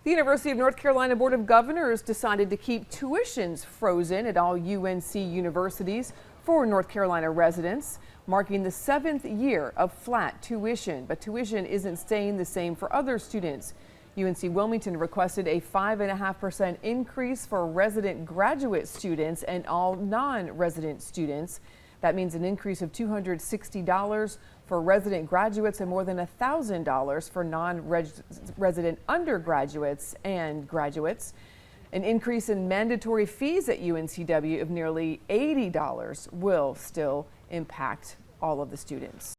The University of North Carolina Board of Governors decided to keep tuitions frozen at all UNC universities for North Carolina residents, marking the 7th year of flat tuition. But tuition isn't staying the same for other students. UNC Wilmington requested a 5.5% increase for resident graduate students and all non-resident students. That means an increase of $260 for resident graduates and more than $1,000 for non-resident undergraduates and graduates. An increase in mandatory fees at UNCW of nearly $80 will still impact all of the students.